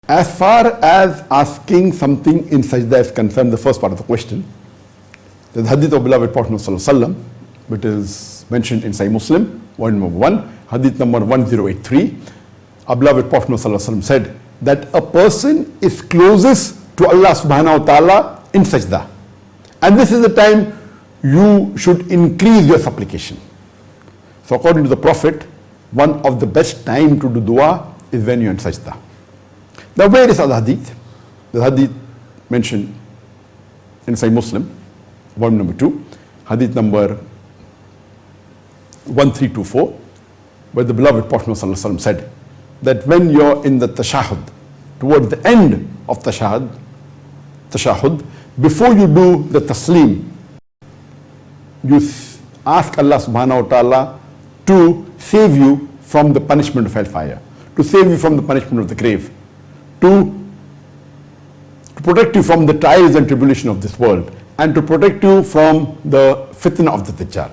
As far as asking something in sajda is concerned, the first part of the question, the hadith of beloved Prophet ﷺ, which is mentioned in Sahih Muslim, volume number 1, hadith number 1083, our beloved Prophet ﷺ said that a person is closest to Allah subhanahu wa ta'ala in sajda. And this is the time you should increase your supplication. So according to the Prophet, one of the best time to do dua is when you're in sajda. Now where is the hadith? The hadith mentioned in Sahih Muslim, volume number 2, hadith number 1324, where the beloved Prophet ﷺ said that when you're in the tashahhud, towards the end of tashahhud, before you do the taslim, you ask Allah subhanahu wa ta'ala to save you from the punishment of hellfire, to save you from the punishment of the grave, to protect you from the trials and tribulation of this world, and to protect you from the fitna of the Dajjal.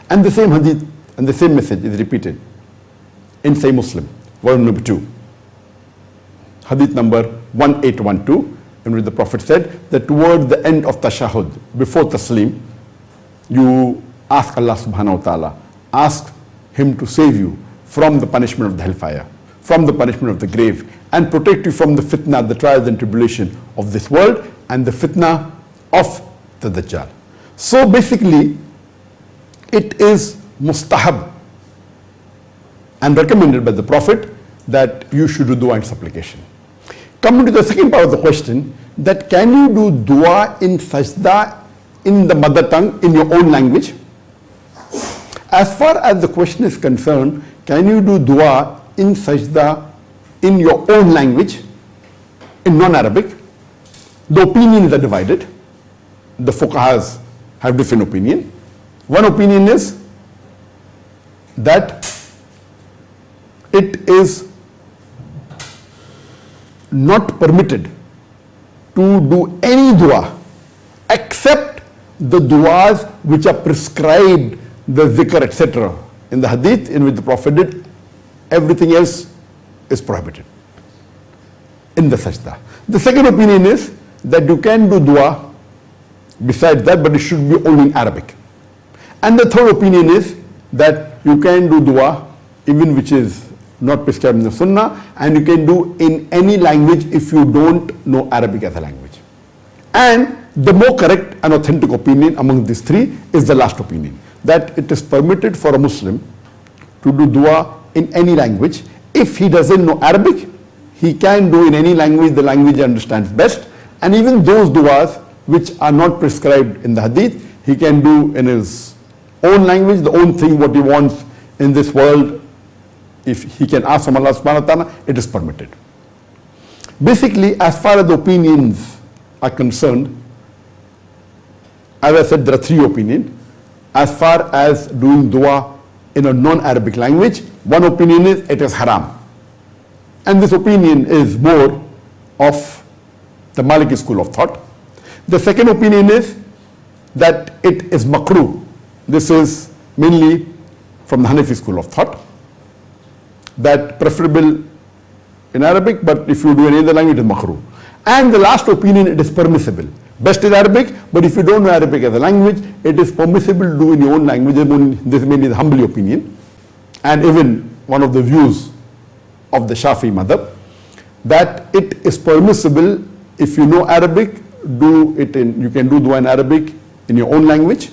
And the same hadith and the same message is repeated in Sahih Muslim, volume number 2, hadith number 1812, in which the Prophet said that towards the end of tashahhud, before taslim, you ask Allah subhanahu wa ta'ala, ask Him to save you from the punishment of the hellfire, from the punishment of the grave, and protect you from the fitna, the trials and tribulation of this world, and the fitna of the Dajjal. So basically, it is mustahab and recommended by the Prophet that you should do dua and supplication. Coming to the second part of the question, that can you do dua in sajda in the mother tongue, in your own language? As far as the question is concerned, can you do dua in sajda in your own language, in non-Arabic? The opinions are divided. The fuqahas have different opinion. One opinion is that it is not permitted to do any dua except the duas which are prescribed, the zikr, etc. in the hadith in which the Prophet did. Everything else is prohibited in the sajda. The second opinion is that you can do dua besides that, but it should be only in Arabic. And the third opinion is that you can do dua even which is not prescribed in the sunnah, and you can do in any language if you don't know Arabic as a language. And the more correct and authentic opinion among these three is the last opinion, that it is permitted for a Muslim to do dua in any language. If he doesn't know Arabic, he can do in any language, the language he understands best, and even those duas which are not prescribed in the hadith, he can do in his own language, the own thing what he wants in this world. If he can ask from Allah subhanahu wa ta'ala, it is permitted. Basically, as far as the opinions are concerned, as I said, there are three opinions. As far as doing dua in a non-Arabic language, one opinion is it is haram. And this opinion is more of the Maliki school of thought. The second opinion is that it is makruh. This is mainly from the Hanafi school of thought, that preferable in Arabic, but if you do any other language, it is makruh. And the last opinion, it is permissible. Best is Arabic, but if you don't know Arabic as a language, it is permissible to do in your own language. This is mainly the Hanbali opinion, and even one of the views of the Shafi madhab, that it is permissible if you know Arabic, you can do dua in Arabic in your own language.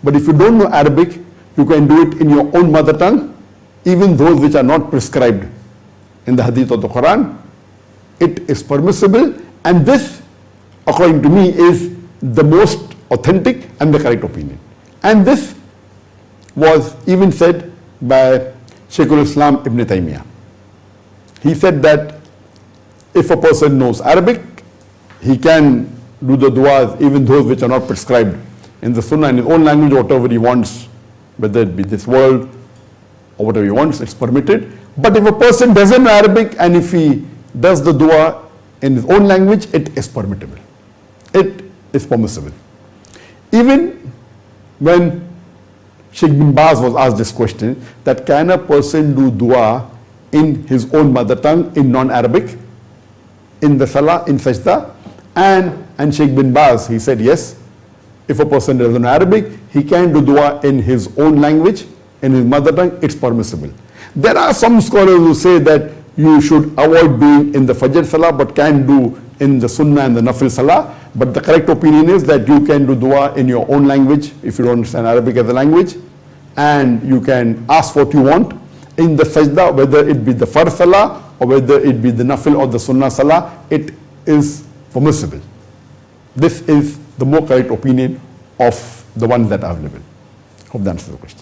But if you don't know Arabic, you can do it in your own mother tongue, even those which are not prescribed in the hadith of the Quran. It is permissible, and this, according to me, is the most authentic and the correct opinion. And this was even said by Shaykhul Islam Ibn Taymiyyah. He said that if a person knows Arabic, he can do the duas, even those which are not prescribed in the sunnah, in his own language, whatever he wants, whether it be this world or whatever he wants, it's permitted. But if a person doesn't know Arabic and if he does the dua in his own language, it is permissible. It is permissible. Even when Sheikh bin Baz was asked this question, that can a person do dua in his own mother tongue in non-Arabic? in the salah, in sajda, and Sheikh bin Baz, he said yes, if a person doesn't know Arabic, he can do dua in his own language, in his mother tongue, it's permissible. There are some scholars who say that you should avoid doing in the Fajr Salah, but can do in the Sunnah and the Nafil Salah. But the correct opinion is that you can do dua in your own language if you don't understand Arabic as a language, and you can ask what you want in the Sajda, whether it be the Fard Salah or whether it be the Nafil or the Sunnah Salah, it is permissible. This is the more correct opinion of the ones that are available. Hope that answers the question.